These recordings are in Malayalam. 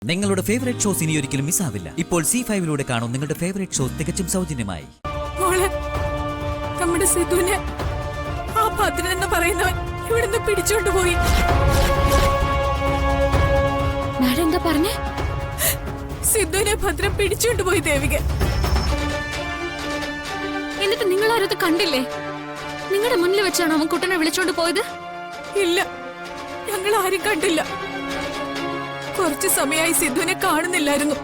നിങ്ങളുടെ ഫേവറേറ്റ് ഷോസ് ഇനി ഒരിക്കലും മിസ്സാവില്ല. ഇപ്പോൾ C5 കാണും നിങ്ങളുടെ ഫേവറേറ്റ് ഷോസ് തികച്ചും സൗജന്യമായി. നമ്മുടെ സിദ്ധുവിനെ ആ ഭദ്രൻ എന്ന് പറയുന്നവൻ ഇവിടുന്ന് പിടിച്ചോണ്ട് പോയി. എന്താ പറഞ്ഞേ? സിദ്ധുവിനെ ഭദ്രൻ പിടിച്ചോണ്ട് പോയി ദേവിക. എന്നിട്ട് നിങ്ങൾ ആരും അത് കണ്ടില്ലേ? നിങ്ങളുടെ മുന്നിൽ വെച്ചാണോ അവൻ കുട്ടനെ വിളിച്ചോണ്ട് പോയത്? ഇല്ല, ഞങ്ങൾ ആരും കണ്ടില്ല. കുറച്ചു സമയമായി സിദ്ധുവിനെ കാണുന്നില്ലായിരുന്നു.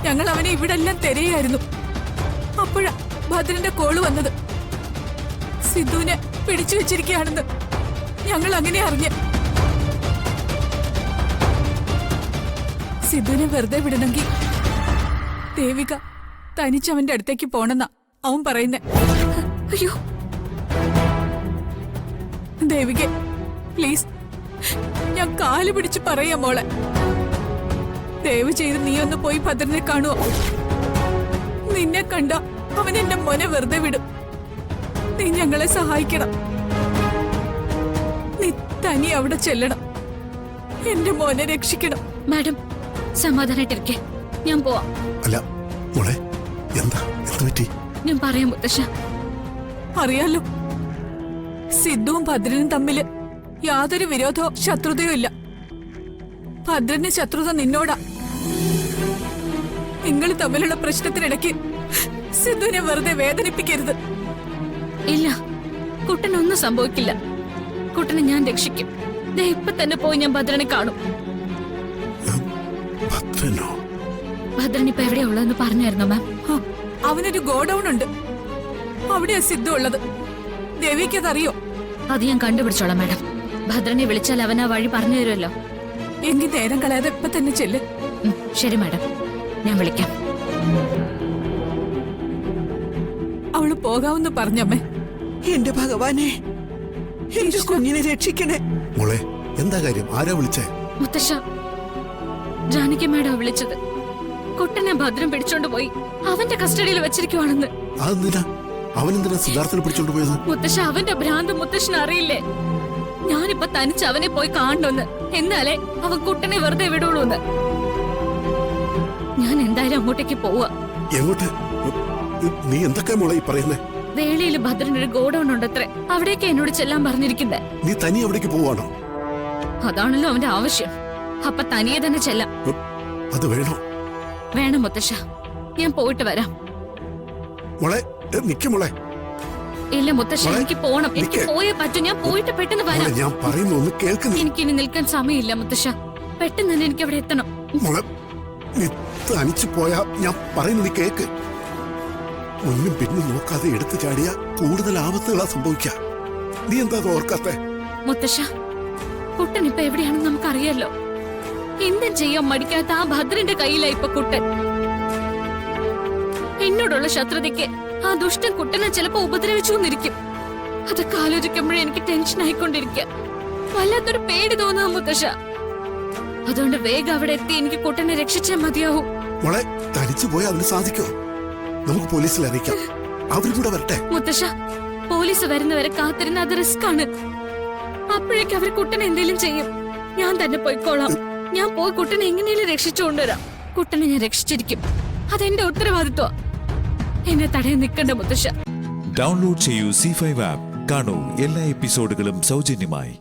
ഞങ്ങൾ അവനെ ഇവിടെ എല്ലാം തിരയായിരുന്നു. അപ്പോഴാ ഭദ്രന്റെ കോള് വന്നത്. സിദ്ധുവിനെ പിടിച്ചു വെച്ചിരിക്കുകയാണെന്ന് ഞങ്ങൾ അങ്ങനെ അറിഞ്ഞ. സിദ്ധുവിനെ വെറുതെ വിടണമെങ്കിൽ ദേവിക തനിച്ചവന്റെ അടുത്തേക്ക് പോണെന്നാ അവൻ പറയുന്നേ. അയ്യോ ദേവിക പ്ലീസ്, ഞാൻ കാല് പിടിച്ച് പറയാ മോളെ. ദയവ് ചെയ്ത് നീ ഒന്ന് പോയി ഭദ്രനെ കാണുവോ? നിന്നെ കണ്ട അവൻ എന്റെ മോനെ വെറുതെ വിടും. നീ ഞങ്ങളെ സഹായിക്കണം. നീ തനി അവിടെ ചെല്ലണം. എന്റെ മോനെ രക്ഷിക്കണം. മാഡം സമാധാനായിട്ടിരിക്കെ, ഞാൻ പോവാം. അല്ല മോളെ, എന്താ പറ്റി? ഞാൻ പറയാം മുത്തശ്ശ. അറിയാലോ, സിദ്ധുവും ഭദ്രനും തമ്മില് യാതൊരു വിരോധമോ ശത്രുതയോ ഇല്ല. ഭദ്രന്റെ ശത്രുത നിന്നോടാ. നിങ്ങൾ തമ്മിലുള്ള പ്രശ്നത്തിനിടയ്ക്ക് സിദ്ധുവിനെ വെറുതെ വേദനിപ്പിക്കരുത്. ഇല്ല, കുട്ടനൊന്നും സംഭവിക്കില്ല. കുട്ടനെ ഞാൻ രക്ഷിക്കും. ദേ ഇപ്പൊ തന്നെ പോയി ഞാൻ ഭദ്രനെ കാണും. ഭദ്രൻ ഇപ്പൊ എവിടെയാ ഉള്ളതെന്ന് പറഞ്ഞായിരുന്നോ മാം? അവനൊരു ഗോഡൌൺ ഉണ്ട്, അവിടെയാ സിദ്ധു ഉള്ളത്. ദേവിക്കതറിയോ? അത് ഞാൻ കണ്ടുപിടിച്ചോളാം മാഡം. ഭദ്രനെ വിളിച്ചാൽ അവൻ ആ വഴി പറഞ്ഞു തരുമല്ലോ. എങ്കിൽ നേരം കളയാതെ ഇപ്പൊ തന്നെ ചെല്ല്. ശരി മാഡം, ഞാൻ വിളിക്കാം. അവള് പോകാമെന്ന് പറഞ്ഞമ്മേ. എന്റെ ഭഗവാനെ, എന്റെ കുഞ്ഞിനെ രക്ഷിക്കണേ. മോളെ, എന്താ കാര്യം? ആരാ വിളിച്ചേ? മുത്തശ്ശ, ജാനകി മാഡം വിളിച്ചത്. കുട്ടനെ ഭദ്രൻ പിടിച്ചോണ്ട് പോയി അവന്റെ കസ്റ്റഡിയിൽ വെച്ചിരിക്കുവാണെന്ന്. അതെന്തിനാ? അവനെന്തിനാ സിദ്ധാർത്ഥനെ പിടിച്ചോണ്ട് പോയത്? മുത്തശ്ശ, അവന്റെ ഭ്രാന്ത് മുത്തശ്ശന് അറിയില്ലേ? ഞാനിപ്പോ തനിച്ച് അവനെ പോയി കാണണമെന്ന്, എന്നാലേ അവൻ കുട്ടനെ വെറുതെ വിടുള്ളൂന്ന്. ഞാൻ എന്തായാലും അങ്ങോട്ടേക്ക് പോവാ. എങ്ങോട്ട്? നീ എന്തൊക്കെ മോളെ ഈ പറയുന്നേ? വേളിയിൽ ഭദ്രനൊരു ഗോഡൌൺ ഉണ്ടത്രേ, അവിടേക്ക് എന്നോട് ചെല്ലാൻ പറഞ്ഞിരിക്കുന്നേ. നീ തനി അവിടേക്ക് പോവാണോ? അതാണല്ലോ അവന്റെ ആവശ്യം. അപ്പൊ തനിയെ തന്നെ ചെല്ലാം. അത് വേണോ? വേണം മുത്തശ്ശ, ഞാൻ പോയിട്ട് വരാം. മോളെ നിക്ക് മോളെ. ഇല്ല മുത്തശ്ശ, എനിക്ക് പോണം. എനിക്ക് പോയേ പറ്റൂ. ഞാൻ പോയിട്ട് പെട്ടെന്ന് വരാം. ഞാൻ പറയുന്നു ഒന്ന് കേൾക്കുന്നു. എനിക്കിനി നിൽക്കാൻ സമയമില്ല മുത്തശ്ശ. പെട്ടെന്ന് തന്നെ എനിക്ക് അവിടെ എത്തണം. മോളെ, നീ തനിച്ചു പോയാ ഞാൻ പറയുന്നു നീ കേക്ക്. മുന്നും പിന്നും നോക്കാതെ എടുത്തു ചാടിയ കൂടുതൽ ആപത്തുകളാ സംഭവിക്ക. നീ എന്താ ഓർക്കാത്തെ? മുത്തശ്ശ, കുട്ടൻ ഇപ്പൊ എവിടെയാണെന്ന് നമുക്കറിയാലോ. എന്തും ചെയ്യാൻ മടിക്കാത്ത ആ ഭദ്രന്റെ കയ്യിലായി ഇപ്പൊ കുട്ടൻ. എന്നോടുള്ള ശത്രുതയ്ക്ക് ആ ദുഷ്ടൻ കുട്ടനെ ചിലപ്പോ ഉപദ്രവിച്ചു എന്നിരിക്കും. അതൊക്കെ ആലോചിക്കുമ്പോഴേ എനിക്ക് ടെൻഷൻ ആയിക്കൊണ്ടിരിക്കുക. വല്ലാത്തൊരു പേടി തോന്നുക മുത്തശ്ശ. അതുകൊണ്ട് വേഗം അവിടെ എത്തി എനിക്ക് കുട്ടനെ രക്ഷിച്ചാൽ മതിയാവും. മോളെ, തനിച്ചു പോയാൽ അതിന് സാധിക്കോ? നമുക്ക് പോലീസിൽ അറിയിക്കാം, അവരും കൂടെ വരട്ടെ. മുത്തശ്ശ, പോലീസ് വരുന്നവരെ കാത്തിരുന്ന അത് റിസ്ക് ആണ്. അപ്പോഴേക്ക് അവർ കുട്ടനെ എന്തെങ്കിലും ചെയ്യും. ഞാൻ തന്നെ പോയിക്കോളാം. ഞാൻ പോയി കുട്ടനെ എങ്ങനെയും രക്ഷിച്ചുകൊണ്ടുവരാം. കുട്ടനെ ഞാൻ രക്ഷിച്ചിരിക്കും. അതെന്റെ ഉത്തരവാദിത്വം. എന്നെ തടയാൻ നിൽക്കണ്ട മുത്തശ്ശ. ഡൗൺലോഡ് ചെയ്യൂ C5 ആപ്പ്. കാണൂ എല്ലാ എപ്പിസോഡുകളും സൗജന്യമായി.